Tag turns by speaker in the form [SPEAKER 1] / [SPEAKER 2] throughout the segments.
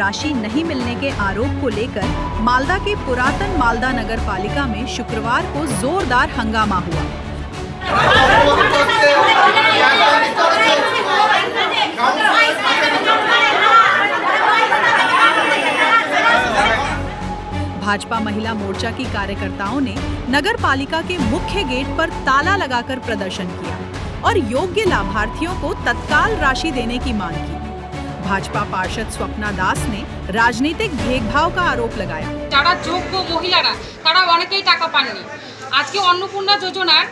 [SPEAKER 1] राशि नहीं मिलने के आरोप को लेकर मालदा के पुरातन मालदा नगर पालिका में शुक्रवार को जोरदार हंगामा हुआ। भाजपा महिला मोर्चा की कार्यकर्ताओं ने नगर पालिका के मुख्य गेट पर ताला लगाकर प्रदर्शन किया और योग्य लाभार्थियों को तत्काल राशि देने की मांग की। भाजपा पार्षद स्वप्ना दास ने राजनीतिक भेदभाव का आरोप लगाया।
[SPEAKER 2] যারা যোগ্য মহিলারা তারা অনেকেই টাকা পাননি। আজকে অন্নপূর্ণা যোজনার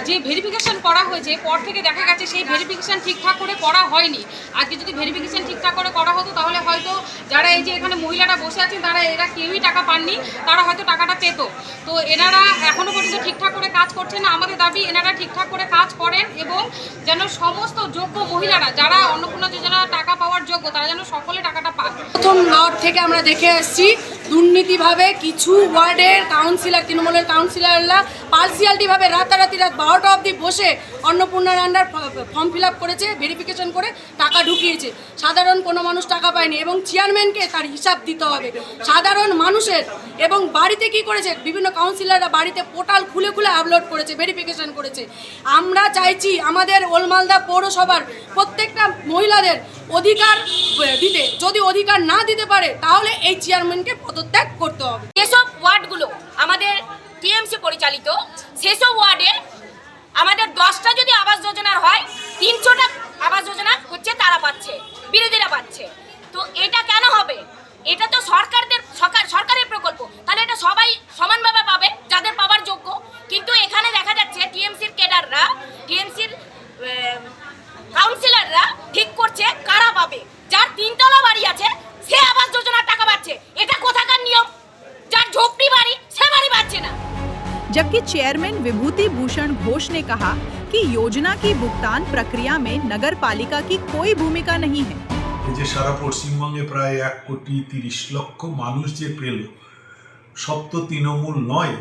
[SPEAKER 2] যে ভেরিফিকেশন করা হয়েছে পর থেকে দেখা গেছে সেই ভেরিফিকেশন ঠিকঠাক করে করা হয়নি। আজকে যদি ভেরিফিকেশন ঠিকঠাক করে করা হতো তাহলে হয়তো যারা এই যে এখানে মহিলারা বসে আছেন এরা কেউই টাকা পাননি, তারা হয়তো টাকাটা পেত। তো এনারা এখনো পর্যন্ত ঠিকঠাক করে কাজ করছেন না। আমাদের দাবি এনারা ঠিকঠাক করে কাজ করেন এবং যেন সমস্ত যোগ্য মহিলারা যারা অন্নপূর্ণা যোজনার টাকা পাওয়ার যোগ্য তারা যেন সকলে টাকাটা পান।
[SPEAKER 3] প্রথম ওয়ার্ড থেকে আমরা দেখে আসছি দুর্নীতিভাবে কিছু ওয়ার্ডের কাউন্সিলর, তৃণমূলের কাউন্সিলররা পার্সিয়ালিটিভাবে রাতারাতি রাত 12টা অবধি বসে অন্নপূর্ণার আন্ডার ফর্ম ফিল আপ করেছে, ভেরিফিকেশন করে টাকা ঢুকিয়েছে। সাধারণ কোনো মানুষ টাকা পায়নি এবং চেয়ারম্যানকে তার হিসাব দিতে হবে সাধারণ মানুষের। এবং বাড়িতে কি করেছে, বিভিন্ন কাউন্সিলররা বাড়িতে পোর্টাল খুলে খুলে আপলোড করেছে, ভেরিফিকেশন করেছে। আমরা চাইছি আমাদের ওলমালদা পৌরসভার প্রত্যেকটা মহিলাদের অধিকার দিতে, যদি অধিকার না দিতে পারে তাহলে এই চেয়ারম্যানকে পদত্যাগ করতে হবে।
[SPEAKER 4] যেসব ওয়ার্ডগুলো আমাদের টিএমসি পরিচালিত সেসব ওয়ার্ডে আমাদের 10টা যদি আবাস যোজনার হয় 300টা আবাস যোজনা হচ্ছে তারা পাচ্ছে, বিরোধীরা পাচ্ছে। তো এটা কেন হবে? এটা তো সরকারের প্রকল্প, তাহলে এটা সবাই সমানভাবে পাবে যাদের পাওয়ার যোগ্য। কিন্তু এখানে দেখা যাচ্ছে টিএমসির ক্যাডাররা, টিএমসির কাউন্সিলররা ঠিক করছে কারা পাবে। যার 3তলা বাড়ি আছে সে আবাস যোজনার টাকা পাচ্ছে, এটা কোথাকার নিয়ম? যার ঝোপড়ি বাড়ি সে বাড়ি পাচ্ছে না।
[SPEAKER 1] जबकि चेयरमैन विभूति भूषण घोष ने कहा कि योजना की भुगतान प्रक्रिया में नगर पालिका की कोई भूमिका नहीं है।
[SPEAKER 5] যে সারা পশ্চিমবঙ্গে প্রায় 1,30,00,000 মানুষ যে পেল, সব তো তৃণমূল নয়।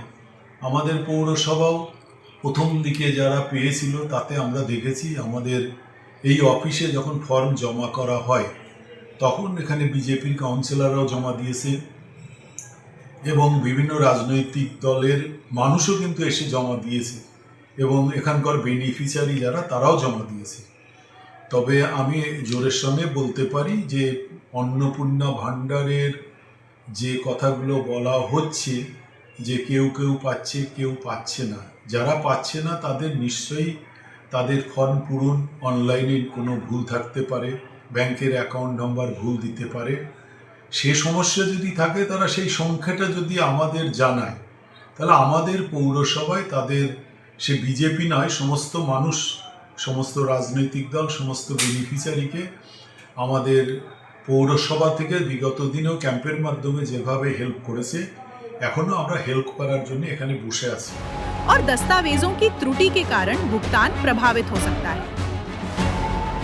[SPEAKER 5] আমাদের পৌরসভাও প্রথম দিকে যারা পেয়েছিল তাতে আমরা দেখেছি আমাদের এই অফিসে যখন ফর্ম জমা করা হয় তখন এখানে বিজেপির কাউন্সিলররাও জমা দিয়েছে এবং বিভিন্ন রাজনৈতিক দলের মানুষও কিন্তু এসে জমা দিয়েছে এবং এখানকার বেনিফিশিয়ারি যারা তারাও জমা দিয়েছে। তবে আমি জোরের সঙ্গে বলতে পারি যে অন্নপূর্ণা ভাণ্ডারের যে কথাগুলো বলা হচ্ছে যে কেউ কেউ পাচ্ছে কেউ পাচ্ছে না, যারা পাচ্ছে না তাদের নিশ্চয়ই তাদের ফর্ম পূরণ অনলাইনে কোনো ভুল থাকতে পারে, ব্যাংকের অ্যাকাউন্ট নাম্বার ভুল দিতে পারে। সে সমস্যা যদি থাকে তারা সেই সংখ্যাটা যদি আমাদের জানায় তাহলে আমাদের পৌরসভায় তাদের, সে বিজেপি নয়, সমস্ত মানুষ, সমস্ত রাজনৈতিক দল, সমস্ত বেনিফিশিয়ারিকে আমাদের পৌরসভা থেকে বিগত দিনেও ক্যাম্পের মাধ্যমে যেভাবে হেল্প করেছে এখনো আমরা হেল্প করার জন্য এখানে বসে আছি।
[SPEAKER 1] और दस्तावेजों की त्रुटि के कारण भुगतान प्रभावित हो सकता है।